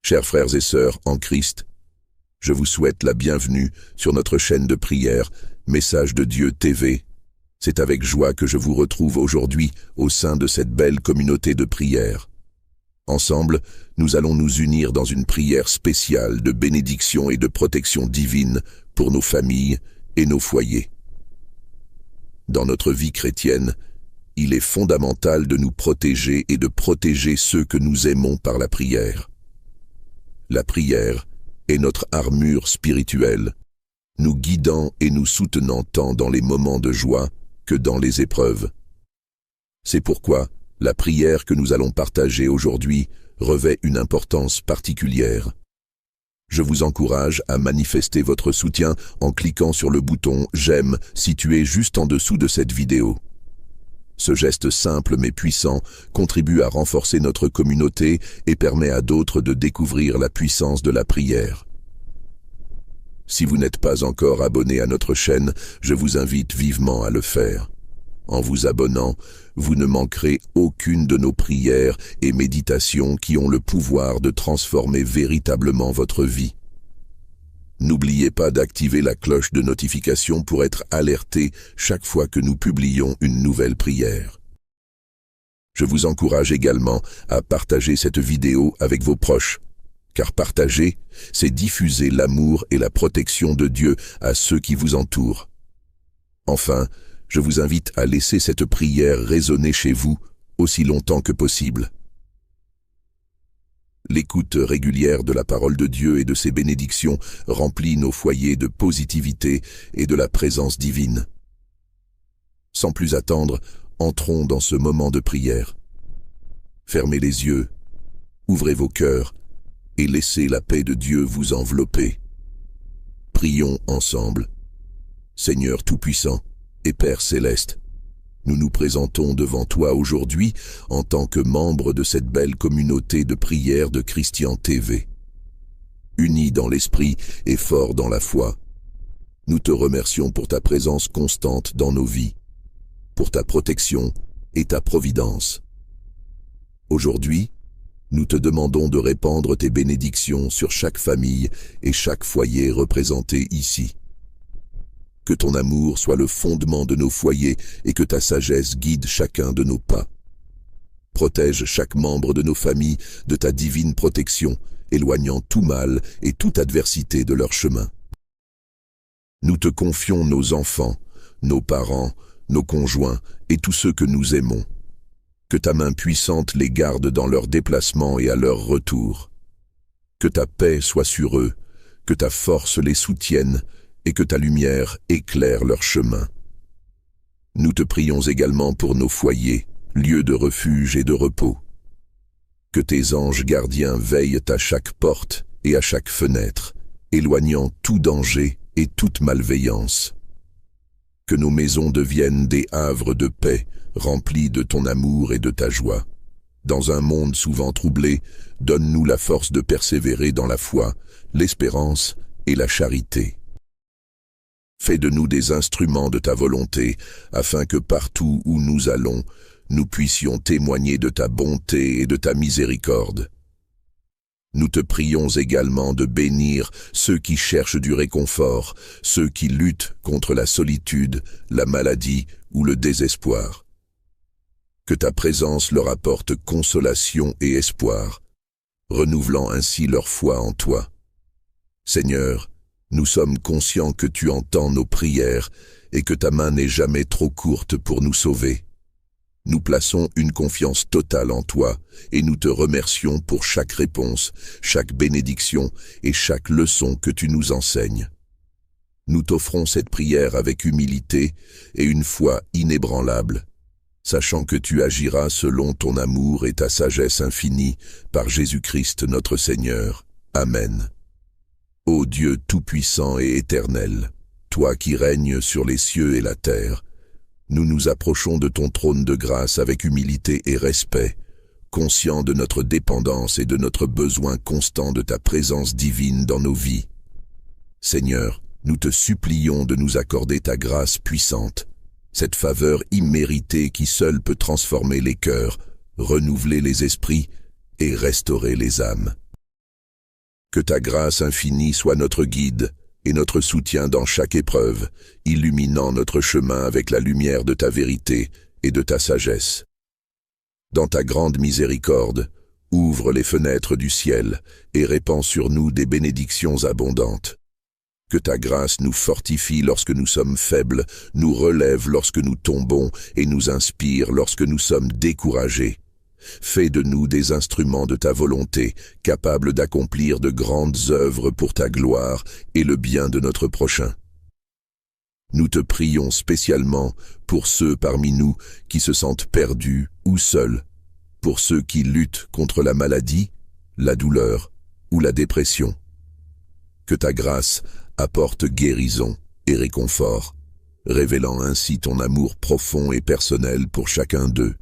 Chers frères et sœurs en Christ, je vous souhaite la bienvenue sur notre chaîne de prière Message de Dieu TV. C'est avec joie que je vous retrouve aujourd'hui au sein de cette belle communauté de prière. Ensemble, nous allons nous unir dans une prière spéciale de bénédiction et de protection divine pour nos familles et nos foyers. Dans notre vie chrétienne, il est fondamental de nous protéger et de protéger ceux que nous aimons par la prière. La prière est notre armure spirituelle, nous guidant et nous soutenant tant dans les moments de joie que dans les épreuves. C'est pourquoi la prière que nous allons partager aujourd'hui revêt une importance particulière. Je vous encourage à manifester votre soutien en cliquant sur le bouton « J'aime » situé juste en dessous de cette vidéo. Ce geste simple mais puissant contribue à renforcer notre communauté et permet à d'autres de découvrir la puissance de la prière. Si vous n'êtes pas encore abonné à notre chaîne, je vous invite vivement à le faire. En vous abonnant, vous ne manquerez aucune de nos prières et méditations qui ont le pouvoir de transformer véritablement votre vie. N'oubliez pas d'activer la cloche de notification pour être alerté chaque fois que nous publions une nouvelle prière. Je vous encourage également à partager cette vidéo avec vos proches, car partager, c'est diffuser l'amour et la protection de Dieu à ceux qui vous entourent. Enfin, je vous invite à laisser cette prière résonner chez vous aussi longtemps que possible. L'écoute régulière de la parole de Dieu et de ses bénédictions remplit nos foyers de positivité et de la présence divine. Sans plus attendre, entrons dans ce moment de prière. Fermez les yeux, ouvrez vos cœurs et laissez la paix de Dieu vous envelopper. Prions ensemble. Seigneur Tout-Puissant et Père Céleste, nous nous présentons devant toi aujourd'hui en tant que membres de cette belle communauté de prière de Christian TV. Unis dans l'esprit et forts dans la foi, nous te remercions pour ta présence constante dans nos vies, pour ta protection et ta providence. Aujourd'hui, nous te demandons de répandre tes bénédictions sur chaque famille et chaque foyer représenté ici. Que ton amour soit le fondement de nos foyers et que ta sagesse guide chacun de nos pas. Protège chaque membre de nos familles de ta divine protection, éloignant tout mal et toute adversité de leur chemin. Nous te confions nos enfants, nos parents, nos conjoints et tous ceux que nous aimons. Que ta main puissante les garde dans leurs déplacements et à leur retour. Que ta paix soit sur eux, que ta force les soutienne et que ta lumière éclaire leur chemin. Nous te prions également pour nos foyers, lieux de refuge et de repos. Que tes anges gardiens veillent à chaque porte et à chaque fenêtre, éloignant tout danger et toute malveillance. Que nos maisons deviennent des havres de paix, remplis de ton amour et de ta joie. Dans un monde souvent troublé, donne-nous la force de persévérer dans la foi, l'espérance et la charité. Fais de nous des instruments de ta volonté, afin que partout où nous allons, nous puissions témoigner de ta bonté et de ta miséricorde. Nous te prions également de bénir ceux qui cherchent du réconfort, ceux qui luttent contre la solitude, la maladie ou le désespoir. Que ta présence leur apporte consolation et espoir, renouvelant ainsi leur foi en toi. Seigneur, nous sommes conscients que tu entends nos prières et que ta main n'est jamais trop courte pour nous sauver. Nous plaçons une confiance totale en toi et nous te remercions pour chaque réponse, chaque bénédiction et chaque leçon que tu nous enseignes. Nous t'offrons cette prière avec humilité et une foi inébranlable, sachant que tu agiras selon ton amour et ta sagesse infinie par Jésus-Christ notre Seigneur. Amen. Ô Dieu tout-puissant et éternel, toi qui règnes sur les cieux et la terre, nous nous approchons de ton trône de grâce avec humilité et respect, conscients de notre dépendance et de notre besoin constant de ta présence divine dans nos vies. Seigneur, nous te supplions de nous accorder ta grâce puissante, cette faveur imméritée qui seule peut transformer les cœurs, renouveler les esprits et restaurer les âmes. Que ta grâce infinie soit notre guide et notre soutien dans chaque épreuve, illuminant notre chemin avec la lumière de ta vérité et de ta sagesse. Dans ta grande miséricorde, ouvre les fenêtres du ciel et répands sur nous des bénédictions abondantes. Que ta grâce nous fortifie lorsque nous sommes faibles, nous relève lorsque nous tombons et nous inspire lorsque nous sommes découragés. Fais de nous des instruments de ta volonté, capables d'accomplir de grandes œuvres pour ta gloire et le bien de notre prochain. Nous te prions spécialement pour ceux parmi nous qui se sentent perdus ou seuls, pour ceux qui luttent contre la maladie, la douleur ou la dépression. Que ta grâce apporte guérison et réconfort, révélant ainsi ton amour profond et personnel pour chacun d'eux.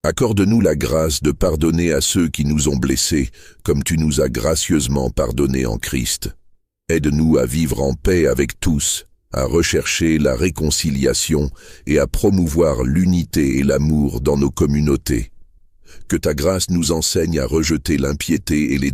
Accorde-nous la grâce de pardonner à ceux qui nous ont blessés, comme tu nous as gracieusement pardonnés en Christ. Aide-nous à vivre en paix avec tous, à rechercher la réconciliation et à promouvoir l'unité et l'amour dans nos communautés. Que ta grâce nous enseigne à rejeter l'impiété et les